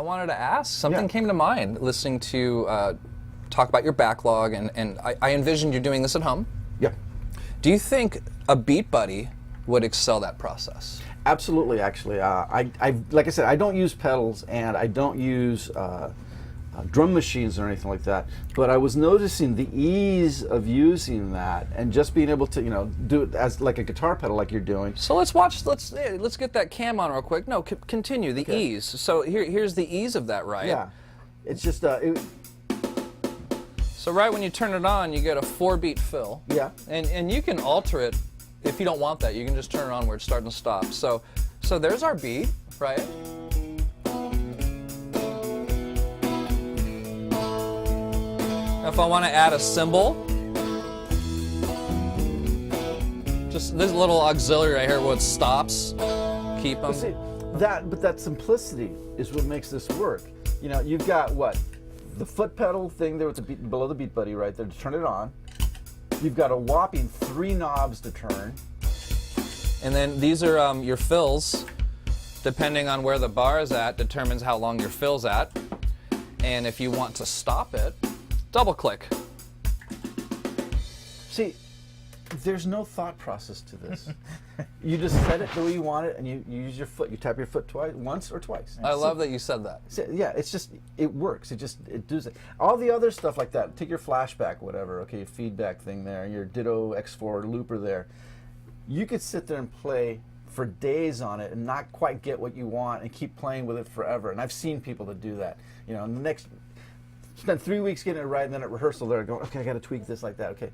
wanted to ask. Something came to mind listening to talk about your backlog, and I envisioned you doing this at home. Yeah. Do you think a Beat Buddy would excel that process? Absolutely, actually. Like I said, I don't use pedals and I don't use drum machines or anything like that. But I was noticing the ease of using that and just being able to, do it as like a guitar pedal, like you're doing. So let's get that cam on real quick. No, continue the ease. So here's the ease of that, right? Yeah. It's just So right when you turn it on, you get a 4-beat fill. Yeah. And you can alter it if you don't want that. You can just turn it on where it's starting to stop. So there's our beat, right? Now if I want to add a cymbal, just this little auxiliary right here where it stops, keep them. See, that simplicity is what makes this work. You've got what? The foot pedal thing there with the beat, below the Beat Buddy right there to turn it on. You've got a whopping 3 knobs to turn. And then these are your fills. Depending on where the bar is at, determines how long your fill's at. And if you want to stop it, double click. See, there's no thought process to this. You just set it the way you want it, and you use your foot. You tap your foot once or twice. I love that you said that. Yeah, it's just, it works. It does it. All the other stuff like that, take your flashback, whatever, okay, your feedback thing there, your Ditto X4 looper there. You could sit there and play for days on it and not quite get what you want and keep playing with it forever. And I've seen people that do that. And the spend 3 weeks getting it right, and then at rehearsal they're going, okay, I got to tweak this like that. Okay,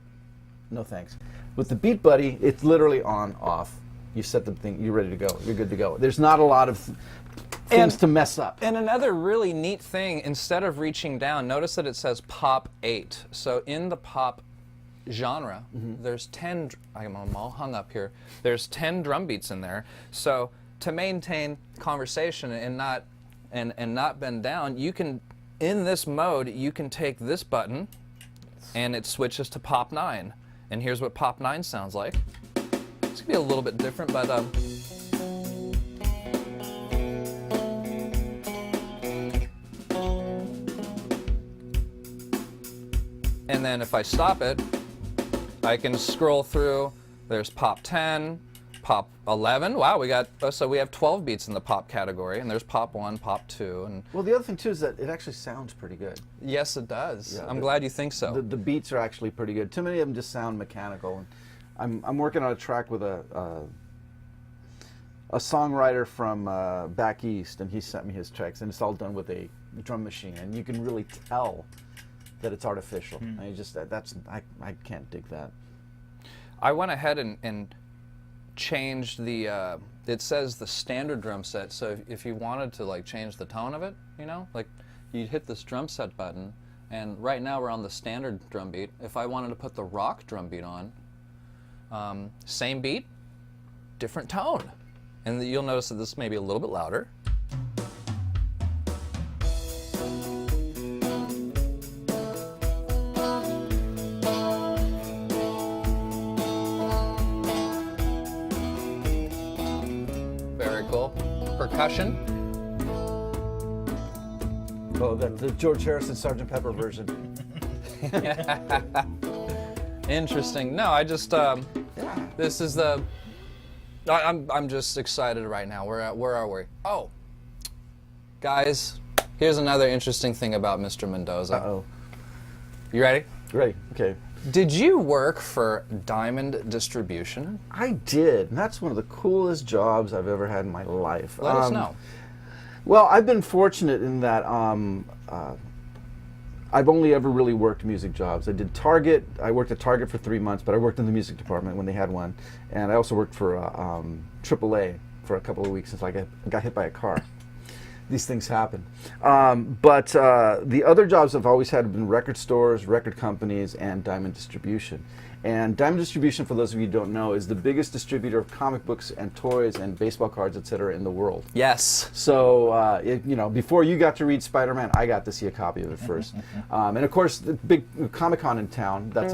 no thanks. With the Beat Buddy, it's literally on, off. You set the thing, you're ready to go. You're good to go. There's not a lot of things to mess up. And another really neat thing, instead of reaching down, notice that it says Pop 8. So in the pop genre, there's 10, I'm all hung up here, there's 10 drum beats in there. So to maintain conversation and not bend down, you can, in this mode, you can take this button and it switches to Pop 9. And here's what Pop 9 sounds like. It's gonna be a little bit different, but and then if I stop it, I can scroll through. There's Pop 10, Pop 11. Wow, we have 12 beats in the pop category, and there's Pop 1, Pop 2, and well, the other thing too is that it actually sounds pretty good. Yes, it does. Yeah, I'm glad you think so. The beats are actually pretty good. Too many of them just sound mechanical. And I'm working on a track with a songwriter from back east, and he sent me his tracks, and it's all done with a drum machine, and you can really tell that it's artificial. And you just I can't dig that. I went ahead and changed the. It says the standard drum set. So if you wanted to like change the tone of it, like you'd hit this drum set button, and right now we're on the standard drum beat. If I wanted to put the rock drum beat on, same beat, different tone, and you'll notice that this may be a little bit louder. Very cool. Percussion. Oh, the George Harrison Sgt. Pepper version. Interesting. No, I just this is the. I'm just excited right now. Where are we? Oh, guys, here's another interesting thing about Mr. Mendoza. Uh-oh. You ready? Ready. Okay. Did you work for Diamond Distribution? I did, and that's one of the coolest jobs I've ever had in my life. Let us know. Well, I've been fortunate in that I've only ever really worked music jobs. I did Target. I worked at Target for 3 months, but I worked in the music department when they had one. And I also worked for AAA for a couple of weeks since I got hit by a car. These things happen. But the other jobs I've always had have been record stores, record companies, and Diamond Distribution. And Diamond Distribution, for those of you who don't know, is the biggest distributor of comic books and toys and baseball cards, etc., in the world. Yes. So, before you got to read Spider-Man, I got to see a copy of it first. And of course, the big Comic-Con in town, there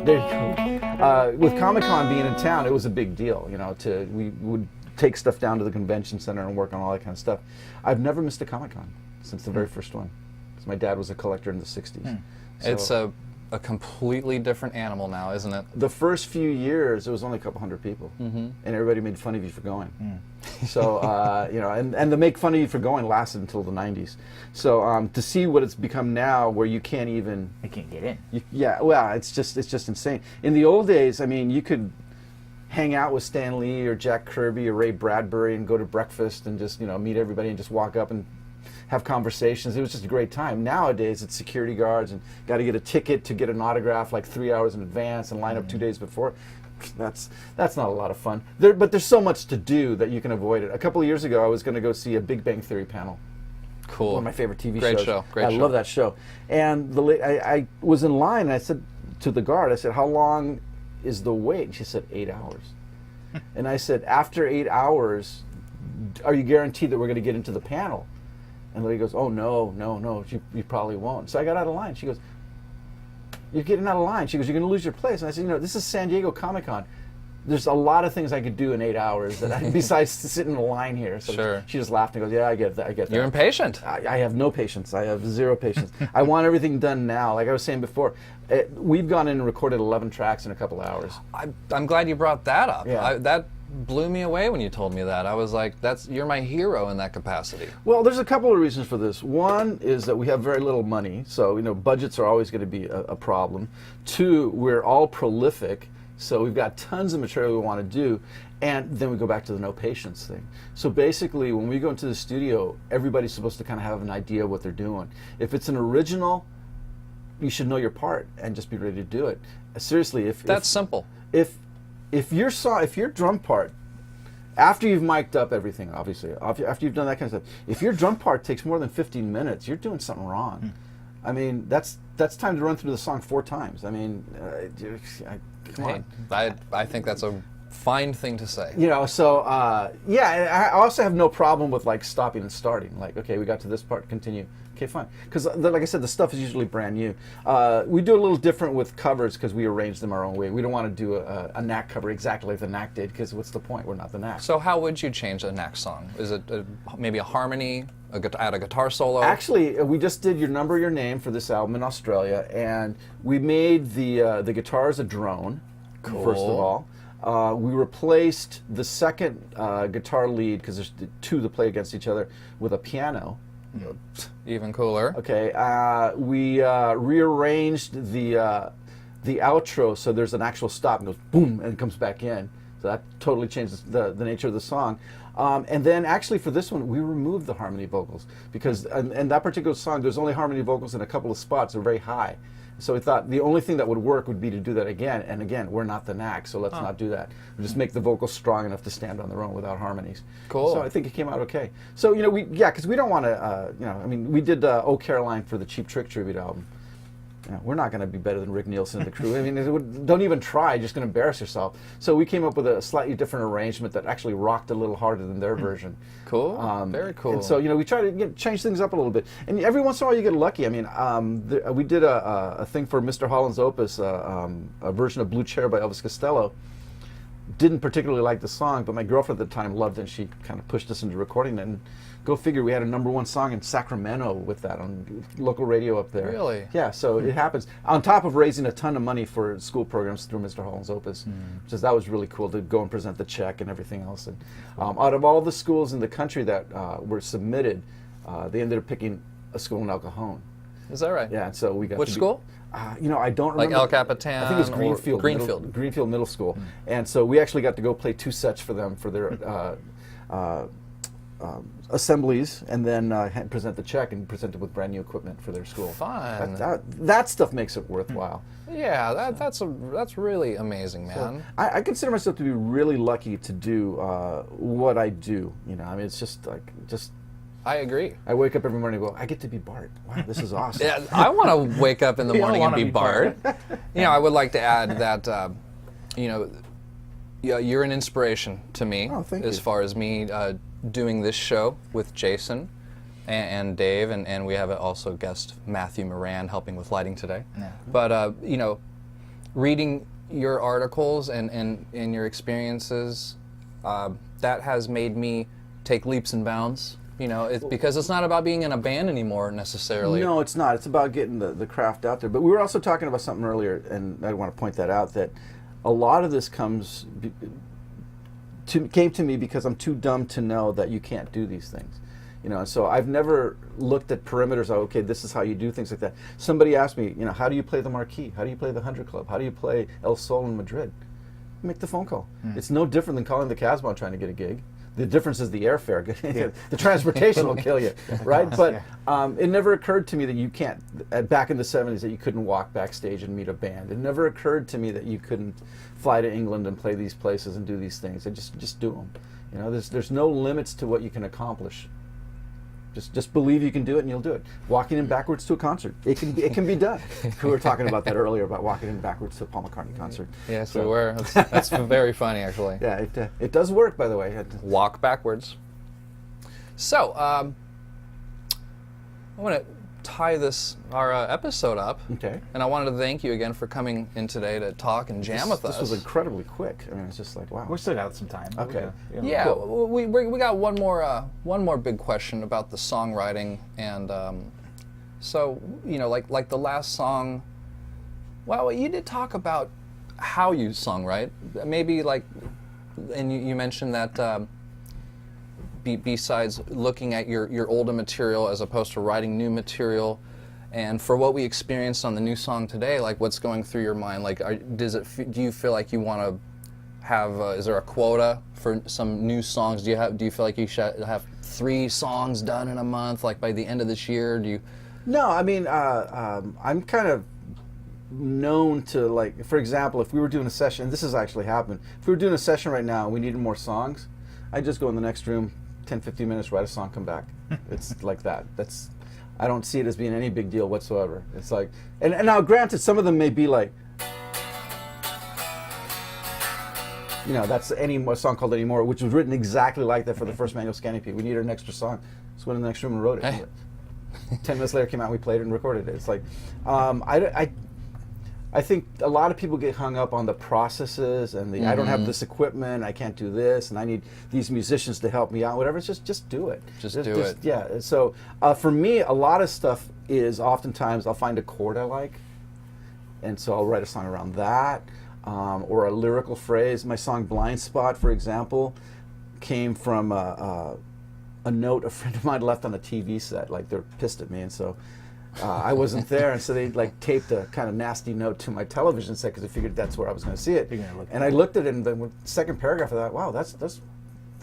you go. With Comic-Con being in town, it was a big deal. We would take stuff down to the convention center and work on all that kind of stuff. I've never missed a Comic-Con since the very first one. Because my dad was a collector in the 60s. So It's a completely different animal now, isn't it? the first few years, it was only a couple hundred people. And everybody made fun of you for going. So, you know, and the make fun of you for going lasted until the 90s. So to see what it's become now, where you can't even... You can't get in. yeah, well, it's just insane. In the old days, I mean, you could hang out with Stan Lee or Jack Kirby or Ray Bradbury and go to breakfast and just, you know, meet everybody and just walk up and have conversations. It was just a great time. Nowadays, it's security guards and got to get a ticket to get an autograph like 3 hours in advance and line up 2 days before. That's not a lot of fun. But there's so much to do that you can avoid it. A couple of years ago, I was going to go see a Big Bang Theory panel. Cool. One of my favorite TV Great shows. show. Great I show. love that show. And I was in line, and I said to the guard, I said, how long is the wait? And she said, 8 hours. And I said, after 8 hours, are you guaranteed that we're going to get into the panel? And the lady goes, oh, no, you probably won't. So I got out of line. She goes, you're getting out of line. She goes, you're going to lose your place. And I said, you know, this is San Diego Comic-Con. There's a lot of things I could do in 8 hours besides sitting in a line here. So Sure. she just laughed and goes, yeah, I get that. You're impatient. I have no patience. I have zero patience. I want everything done now. Like I was saying before, we've gone in and recorded 11 tracks in a couple of hours. I'm glad you brought that up. Yeah. That blew me away when you told me that. I was like, you're my hero in that capacity. Well, there's a couple of reasons for this. One is that we have very little money, so you know budgets are always going to be a problem. Two, we're all prolific, so we've got tons of material we want to do, and then we go back to the no patience thing. So basically, when we go into the studio, everybody's supposed to kind of have an idea of what they're doing. If it's an original, you should know your part and just be ready to do it. Seriously, That's simple. If your drum part, after you've mic'd up everything, obviously, after you've done that kind of stuff, if your drum part takes more than 15 minutes, you're doing something wrong. I mean, that's time to run through the song 4 times. I mean, come on. I think that's a fine thing to say. You know, so yeah, I also have no problem with like stopping and starting. Like, okay, we got to this part, continue. Okay, fine. Because, like I said, the stuff is usually brand new. We do a little different with covers because we arrange them our own way. We don't want to do a Knack cover exactly like the Knack did because what's the point? We're not the Knack. So how would you change a Knack song? Is it maybe a harmony, add a guitar solo? Actually, we just did Your Number, Your Name for this album in Australia, and we made the guitars a drone, first of all. We replaced the second guitar lead, because there's 2 that play against each other, with a piano. Even cooler. Okay, we rearranged the outro so there's an actual stop and goes boom and it comes back in. So that totally changes the nature of the song. And then actually for this one we removed the harmony vocals because in that particular song there's only harmony vocals in a couple of spots. They're very high. So we thought the only thing that would work would be to do that again. And again, we're not the Knack, so let's not do that. We just make the vocals strong enough to stand on their own without harmonies. Cool. So I think it came out okay. So, you know, because we don't want to, you know, I mean, we did Oh Caroline for the Cheap Trick tribute album. You know, we're not going to be better than Rick Nielsen and the crew. I mean, don't even try. You're just going to embarrass yourself. So we came up with a slightly different arrangement that actually rocked a little harder than their version. Cool. Very cool. And so, you know, we try to change things up a little bit. And every once in a while you get lucky. I mean, we did a thing for Mr. Holland's Opus, a version of Blue Chair by Elvis Costello. Didn't particularly like the song, but my girlfriend at the time loved it, and she kind of pushed us into recording it. And go figure, we had a #1 song in Sacramento with that on local radio up there. Really? Yeah, so it happens. On top of raising a ton of money for school programs through Mr. Holland's Opus. Just that was really cool to go and present the check and everything else. And out of all the schools in the country that were submitted, they ended up picking a school in El Cajon. Is that right? Yeah, so we got Which school? You know, I don't remember. Like El Capitan? I think it was or Greenfield. Greenfield Middle School. And so we actually got to go play 2 sets for them for their assemblies, and then present the check and present it with brand new equipment for their school. Fun. That stuff makes it worthwhile. Yeah, that's really amazing, man. So I consider myself to be really lucky to do what I do. You know, I mean, it's just like I agree. I wake up every morning and go, I get to be Bart. Wow, this is awesome. Yeah, I want to wake up in the You don't morning and wanna be be Bart. Bart. You know, I would like to add that, you know, you're an inspiration to me as far as me doing this show with Jason and Dave, and we have also guest Matthew Moran helping with lighting today. Yeah. But, you know, reading your articles and your experiences, that has made me take leaps and bounds. You know, because it's not about being in a band anymore necessarily. No, it's not. It's about getting the craft out there. But we were also talking about something earlier, and I want to point that out, that a lot of this came to me because I'm too dumb to know that you can't do these things. You know, so I've never looked at perimeters. Okay, this is how you do things like that. Somebody asked me, you know, how do you play the Marquee? How do you play the 100 Club? How do you play El Sol in Madrid? Make the phone call. It's no different than calling the Casbah trying to get a gig. The difference is the airfare. The transportation will kill you, right? But it never occurred to me that you can't, back in the 70s, that you couldn't walk backstage and meet a band. It never occurred to me that you couldn't fly to England and play these places and do these things. And just do them. You know, there's no limits to what you can accomplish. Just believe you can do it, and you'll do it. Walking in backwards to a concert, it can be done. We were talking about that earlier, about walking in backwards to a Paul McCartney concert. Yes, so. We were. That's very funny, actually. Yeah, it does work, by the way. Walk backwards. So, I want to tie our episode up. Okay. And I wanted to thank you again for coming in today to talk and jam with us. This was incredibly quick. I mean, it's just like, wow. We still got some time. Okay. Yeah, cool. we got one more big question about the songwriting, and so you know, like the last song. Well, you did talk about how you songwrite. Maybe like, and you mentioned that. Besides looking at your older material as opposed to writing new material, and for what we experienced on the new song today, like what's going through your mind? Like, do you feel like you want to have? Is there a quota for some new songs? Do you feel like you should have 3 songs done in a month, like by the end of this year? Do you? No, I mean, I'm kind of known to, like, for example, if we were doing a session, this has actually happened. If we were doing a session right now and we needed more songs, I'd just go in the next room. 10, 15 minutes, write a song, come back. It's like that. I don't see it as being any big deal whatsoever. It's like, and now granted, some of them may be like, you know, that's a song called Anymore, which was written exactly like that for the first manual scanning P. We needed an extra song. So went in the next room and wrote it. Hey. 10 minutes later came out, we played it and recorded it. It's like, I think a lot of people get hung up on the processes and I don't have this equipment, I can't do this, and I need these musicians to help me out, whatever. It's just do it. Just do it. Yeah. So for me, a lot of stuff is oftentimes I'll find a chord I like, and so I'll write a song around that, or a lyrical phrase. My song Blind Spot, for example, came from a note a friend of mine left on a TV set. Like, they're pissed at me, and so I wasn't there, and so they like taped a kind of nasty note to my television set because they figured that's where I was going to see it. And I looked at it, and the second paragraph of that, wow, that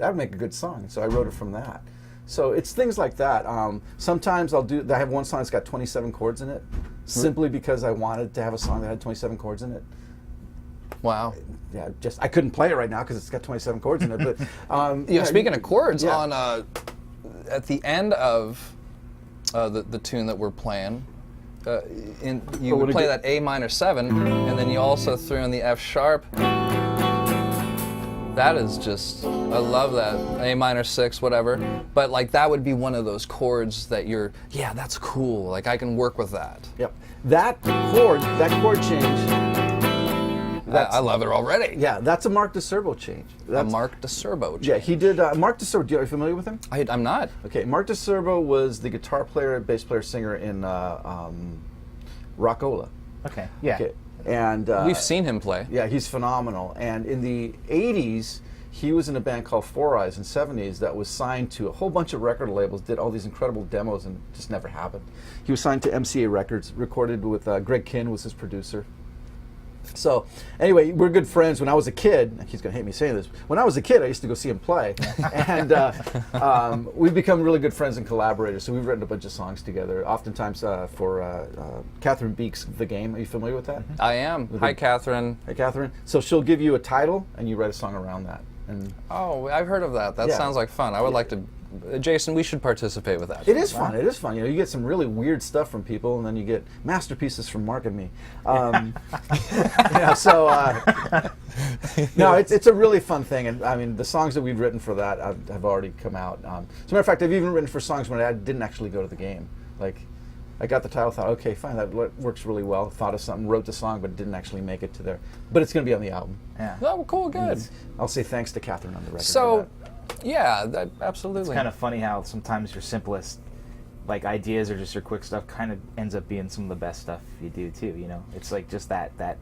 would make a good song. So I wrote it from that. So it's things like that. Sometimes I have one song that's got 27 chords in it, simply because I wanted to have a song that had 27 chords in it. Wow. Yeah, I couldn't play it right now because it's got 27 chords in it. But speaking of chords, on at the end of the tune that we're playing, you would play that A minor 7, and then you also threw in the F sharp. That is just, I love that. A minor 6, whatever. But like, that would be one of those chords that yeah, that's cool. Like, I can work with that. Yep. That chord change. I love it already. Yeah, that's a Mark DeSerbo change. A Mark DeSerbo change. Yeah, he did. Mark DeSerbo, are you familiar with him? I'm not. Okay, Mark DeSerbo was the guitar player, bass player, singer in Rockola. Okay, yeah. Okay. And we've seen him play. Yeah, he's phenomenal. And in the 80s, he was in a band called Four Eyes, in 70s, that was signed to a whole bunch of record labels, did all these incredible demos, and just never happened. He was signed to MCA Records, recorded with Greg Kinn was his producer. So anyway, we're good friends. When I was a kid, he's going to hate me saying this, when I was a kid I used to go see him play, and we've become really good friends and collaborators, so we've written a bunch of songs together, oftentimes for Catherine Beek's The Game. Are you familiar with that? I am. Hi, Catherine. Hi, Catherine. So she'll give you a title and you write a song around that. And oh, I've heard of that. That sounds like fun. I would like to. Jason, we should participate with that. It is fun. It is fun. You know, you get some really weird stuff from people, and then you get masterpieces from Mark and me. Yeah, so no, it's a really fun thing, and I mean, the songs that we've written for that have already come out. As a matter of fact, I've even written for songs when I didn't actually go to the game. Like, I got the title, thought, okay, fine, that works really well. Thought of something, wrote the song, but didn't actually make it to there. But it's going to be on the album. Yeah. Oh, cool, good. I'll say thanks to Catherine on the record. So, Yeah, absolutely. It's kind of funny how sometimes your simplest like ideas or just your quick stuff kind of ends up being some of the best stuff you do too. You know, it's like just that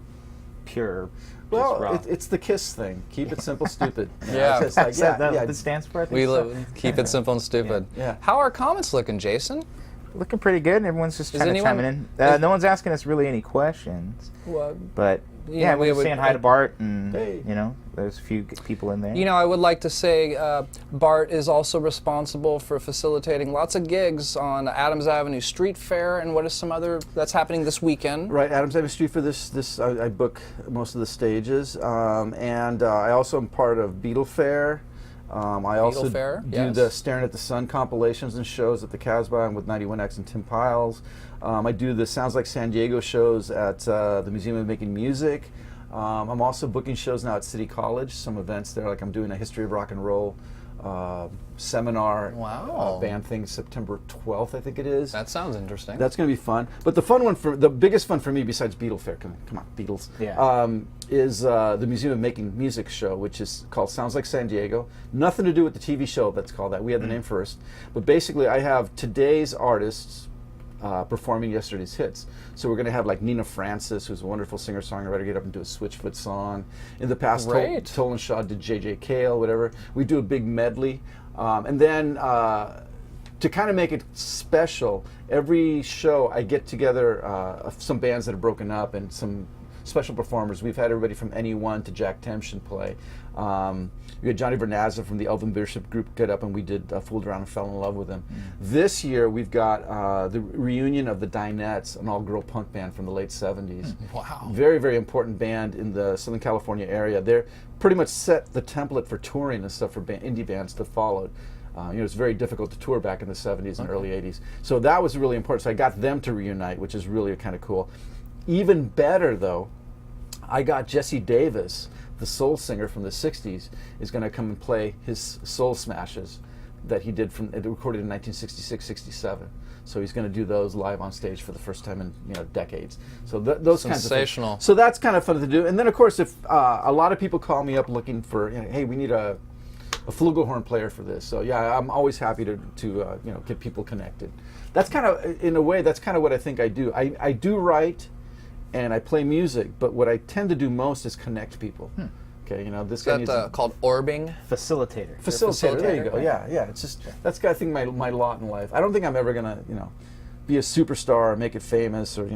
pure. Well, it's the KISS thing. Keep it simple, stupid. Yeah. It's like, that stands for. I think Keep it simple and stupid. Yeah. How are comments looking, Jason? Looking pretty good. Everyone's just Is kind of anyone- chiming in. No one's asking us really any questions, but yeah, we we're would- saying hi to Bart, and Hey. you know, there's a few people in there. You know, I would like to say Bart is also responsible for facilitating lots of gigs on Adams Avenue Street Fair, and what is some other that's happening this weekend? Right, Adams Avenue Street for this I book most of the stages, and I also am part of Beetle Fair. I also Fair, do yes. the Staring at the Sun compilations and shows at the Casbah with 91X and Tim Piles. I do the Sounds Like San Diego shows at the Museum of Making Music. I'm also booking shows now at City College, some events there, like I'm doing a History of Rock and Roll seminar band thing September 12th, I think it is. That sounds interesting. That's going to be fun. But the biggest fun for me, besides Beetle Fair, come on, Beatles, is the Museum of Making Music show, which is called Sounds Like San Diego. Nothing to do with the TV show that's called that. We had the name first. But basically, I have today's artists performing yesterday's hits. So we're going to have like Nina Francis, who's a wonderful singer-songwriter, get up and do a Switchfoot song. In the past, Tolan Shaw did J.J. Cale, whatever. We do a big medley. And then to kind of make it special, every show I get together some bands that have broken up and some special performers. We've had everybody from NE1 to Jack Temshin play. We had Johnny Vernazza from the Elvin Bishop group get up, and we did Fooled Around and Fell in Love with him. This year we've got the reunion of the Dinettes, an all-girl punk band from the late 70s. Wow. Very, very important band in the Southern California area. They're pretty much set the template for touring and stuff for indie bands that followed. It's very difficult to tour back in the 70s and early 80s. So that was really important. So I got them to reunite, which is really kind of cool. Even better, though, I got Jesse Davis, the soul singer from the 60s, is going to come and play his soul smashes that he did recorded in 1966-67. So he's going to do those live on stage for the first time in decades. So those kinds of things. So that's kind of fun to do. And then of course, if a lot of people call me up looking for, hey, we need a flugelhorn player for this. So yeah, I'm always happy to get people connected. That's kind of, in a way, that's kind of what I think I do. I do write and I play music, but what I tend to do most is connect people. Okay, this guy needs called orbing? Facilitator. Facilitator. There you go. Yeah. It's just that's I think my lot in life. I don't think I'm ever gonna be a superstar or make it famous or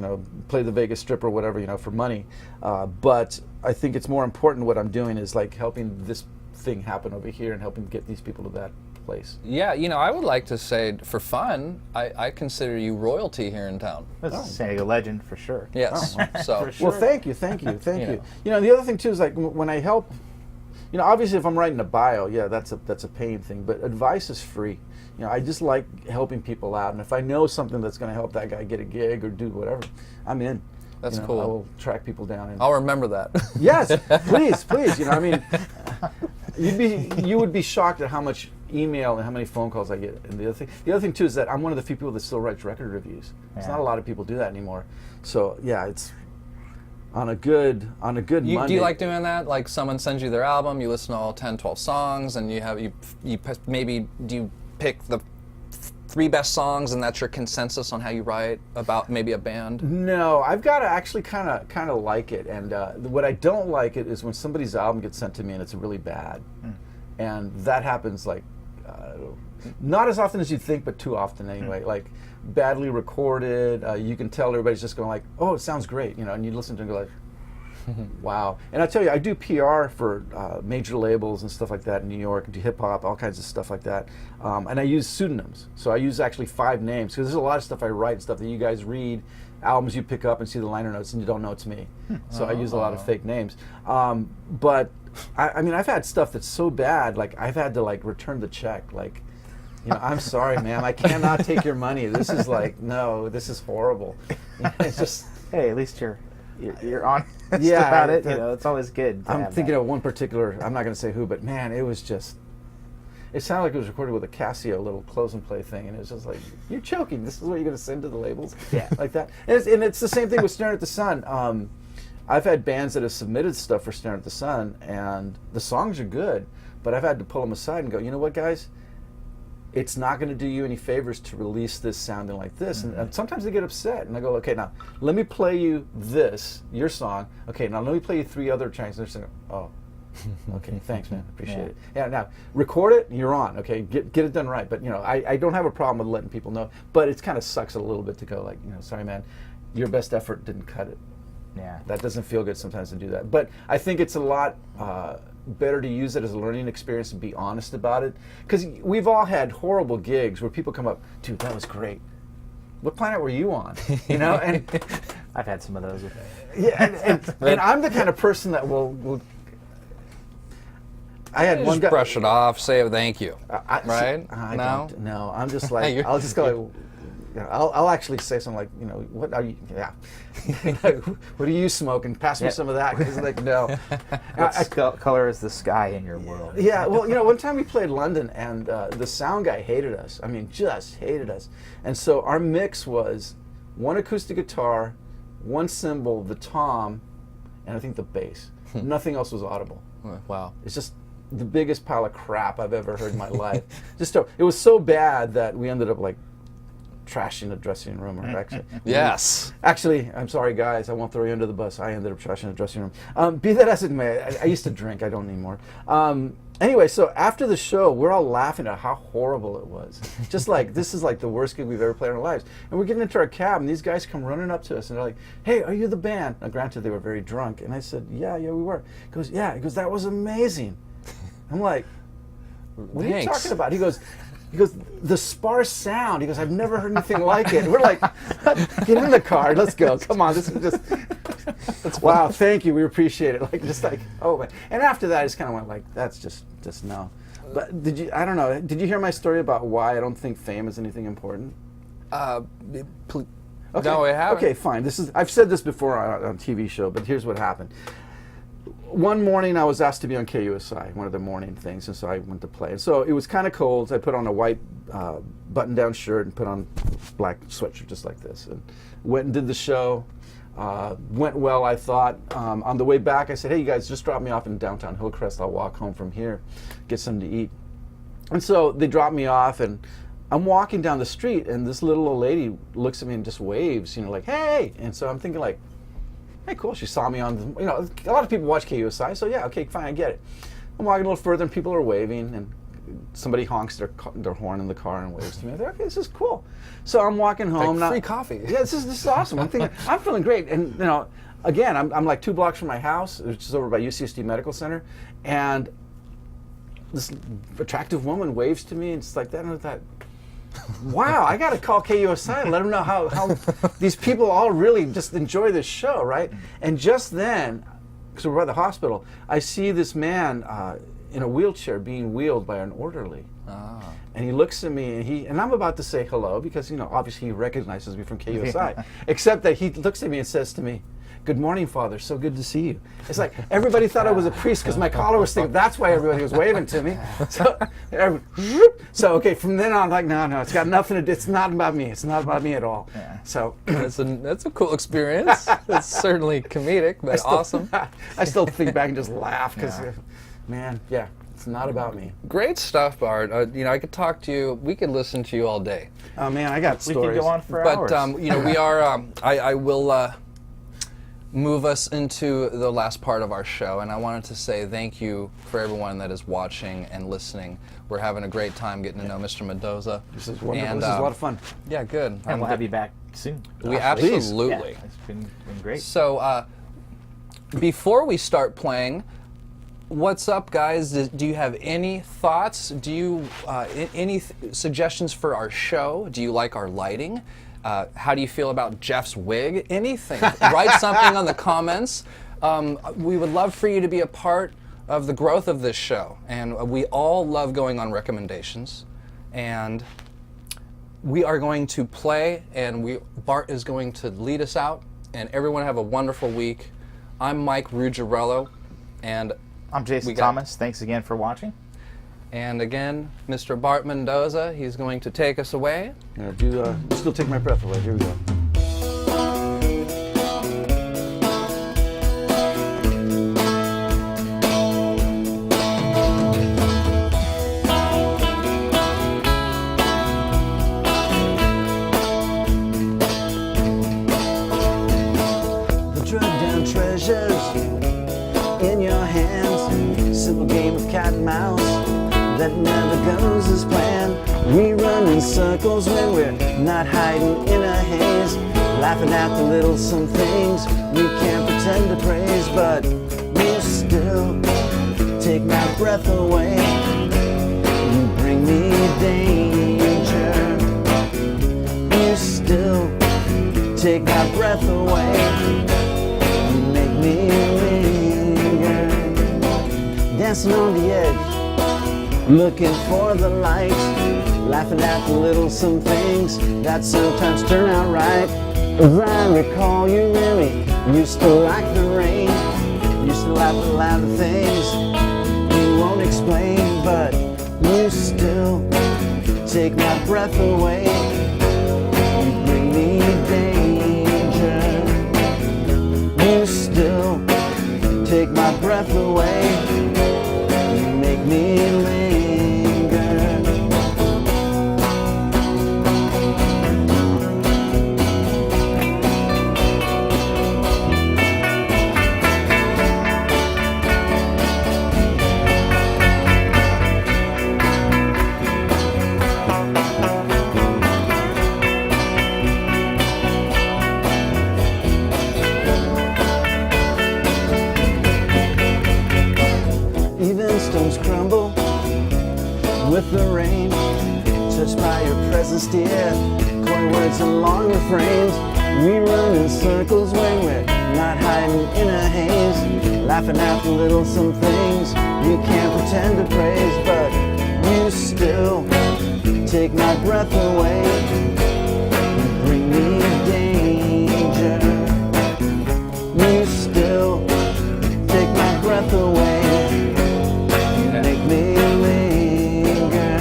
play the Vegas Strip or whatever for money. But I think it's more important what I'm doing is like helping this thing happen over here and helping get these people to that place. Yeah, I would like to say, for fun, I consider you royalty here in town. That's a San Diego legend for sure. Yes. So. For sure. Well, thank you. The other thing too is like when I help, obviously if I'm writing a bio, yeah, that's a paying thing. But advice is free. I just like helping people out, and if I know something that's going to help that guy get a gig or do whatever, I'm in. That's cool. I will track people down. And I'll remember that. Yes, please. You would be shocked at how much email and how many phone calls I get. And the other thing too is that I'm one of the few people that still writes record reviews. There's not a lot of people do that anymore. So yeah, it's on a good Monday. Do you like doing that? Like someone sends you their album, you listen to all 10, 12 songs, and maybe do you pick the 3 best songs, and that's your consensus on how you write about maybe a band? No, I've got to actually kind of like it, and what I don't like it is when somebody's album gets sent to me and it's really bad, and that happens like not as often as you'd think, but too often anyway. Like badly recorded, you can tell everybody's just going like, "Oh, it sounds great," and you listen to it and go like, wow. And I tell you, I do PR for major labels and stuff like that in New York. I do hip hop, all kinds of stuff like that. And I use pseudonyms. So I use actually 5 names because there's a lot of stuff I write, stuff that you guys read, albums you pick up and see the liner notes and you don't know it's me. So I use a lot of fake names. But I've had stuff that's so bad, like I've had to like return the check. Like, I'm sorry, ma'am, I cannot take your money. This is like, no, this is horrible. It's just, hey, at least you're honest yeah, about it. It's always good. I'm thinking of one particular, I'm not going to say who, but man, it was just, it sounded like it was recorded with a Casio little close and play thing, and it was just like, you're joking, this is what you're going to send to the labels? Yeah. Like that. And it's the same thing with Staring at the Sun. I've had bands that have submitted stuff for Staring at the Sun, and the songs are good, but I've had to pull them aside and go, you know what, guys? It's not going to do you any favors to release this sounding like this. And sometimes they get upset, and I go, okay, now let me play you this, your song. Okay, now let me play you 3 other tracks. And they're saying, oh, okay, thanks, man, appreciate it. Yeah, now record it, you're on. Okay, get it done right. But I don't have a problem with letting people know. But it kind of sucks a little bit to go like, sorry, man, your best effort didn't cut it. Yeah, that doesn't feel good sometimes to do that. But I think it's a lot better to use it as a learning experience and be honest about it. Because we've all had horrible gigs where people come up, dude, that was great. What planet were you on? And I've had some of those. yeah, and I'm the kind of person that will I had one just guy brush it off, say thank you, right? I no, don't. No, I'm just like I'll just go. I'll actually say something like, what are you? Yeah, what are you smoking? Pass me some of that. Because like, no. What color is the sky in your world? Yeah, well, one time we played London, and the sound guy hated us. I mean, just hated us. And so our mix was 1 acoustic guitar, 1 cymbal, the tom, and I think the bass. Nothing else was audible. Wow. It's just the biggest pile of crap I've ever heard in my life. It was so bad that we ended up like trashing the dressing room. Or actually, I'm sorry, guys. I won't throw you under the bus. I ended up trashing the dressing room. Be that as it may, I used to drink. I don't anymore. Anyway, so after the show, we're all laughing at how horrible it was. Just like, this is like the worst gig we've ever played in our lives. And we're getting into our cab, and these guys come running up to us, and they're like, hey, are you the band? Now, granted, they were very drunk. And I said, yeah, we were. He goes, yeah. He goes, that was amazing. I'm like, what are you talking about? He goes, the sparse sound. He goes, I've never heard anything like it. We're like, get in the car, let's go. Come on, this is just, wow, thank you, we appreciate it. Like, just like, oh man. And after that, I just kind of went like, that's just no. But I don't know, did you hear my story about why I don't think fame is anything important? Okay. No, I haven't. Okay, fine. I've said this before on a TV show, but here's what happened. One morning I was asked to be on KUSI, one of the morning things, and so I went to play. And so it was kind of cold, so I put on a white button-down shirt and put on a black sweatshirt just like this. And went and did the show. Went well, I thought. On the way back, I said, hey, you guys, just drop me off in downtown Hillcrest. I'll walk home from here, get something to eat. And so they dropped me off, and I'm walking down the street, and this little old lady looks at me and just waves, like, hey! And so I'm thinking like, hey, cool, she saw me on, a lot of people watch KUSI, so yeah, okay, fine, I get it. I'm walking a little further and people are waving, and somebody honks their horn in the car and waves to me. I think, okay, this is cool. So I'm walking home. Like free coffee. Yeah, this is awesome. I'm thinking, I'm feeling great. And, again, I'm like 2 blocks from my house, which is over by UCSD Medical Center, and this attractive woman waves to me, and it's like that, and I thought, wow, I got to call KUSI and let them know how these people all really just enjoy this show, right? And just then, because we're by the hospital, I see this man in a wheelchair being wheeled by an orderly. Ah. And he looks at me, and I'm about to say hello because, obviously he recognizes me from KUSI, except that he looks at me and says to me, good morning, Father. So good to see you. It's like everybody thought I was a priest because my collar was thick. That's why everybody was waving to me. So okay, from then on, like, no, it's got nothing to do. It's not about me. It's not about me at all. Yeah. So that's a cool experience. It's certainly comedic, but awesome. I still think back and just laugh because, man, yeah. It's not about me. Great stuff, Bart. I could talk to you. We could listen to you all day. Oh man, I got stories. We could go on for hours. But we are. I will move us into the last part of our show, and I wanted to say thank you for everyone that is watching and listening. We're having a great time getting to know Mr. Mendoza. This is wonderful. And, this is a lot of fun. Yeah, good. And we'll have you back soon. We absolutely. Yeah, it's been great. So before we start playing, what's up, guys? Do you have any thoughts? Do you any suggestions for our show? Do you like our lighting? How do you feel about Jeff's wig? Anything. Write something on the comments. We would love for you to be a part of the growth of this show. And we all love going on recommendations. And we are going to play, and Bart is going to lead us out. And everyone have a wonderful week. I'm MikeRuggirello, and I'm Jason Thomas. Thanks again for watching. And again, Mr. Bart Mendoza, he's going to take us away. Still take my breath away. Here we go. in your hands. Simple game of cat and mouse that never goes as planned. We run in circles when we're not hiding in a haze, laughing at the little some things we can't pretend to praise. But you still take my breath away. You bring me danger. You still take my breath away. You make me linger, dancing on the edge, looking for the light, laughing at the little some things that sometimes turn out right. As I recall, you really used to like the rain, used to laugh aloud at things you won't explain. But you still take my breath away. You bring me danger. You still take my breath away. You make me linger. Even stones crumble with the rain, touched by your presence, dear. Coy words and long refrains. We run in circles when we're not hiding in a haze, laughing at the little some things we can't pretend to praise. But you still take my breath away. You bring me danger. You still take my breath away. Make me linger.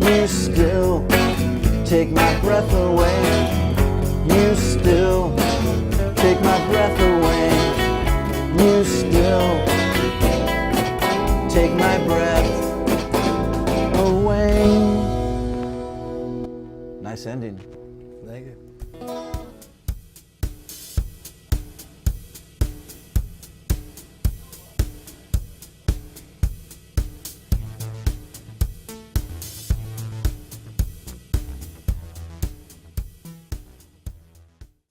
You still take my breath away. You still take my breath away. You still take my breath away. Nice ending.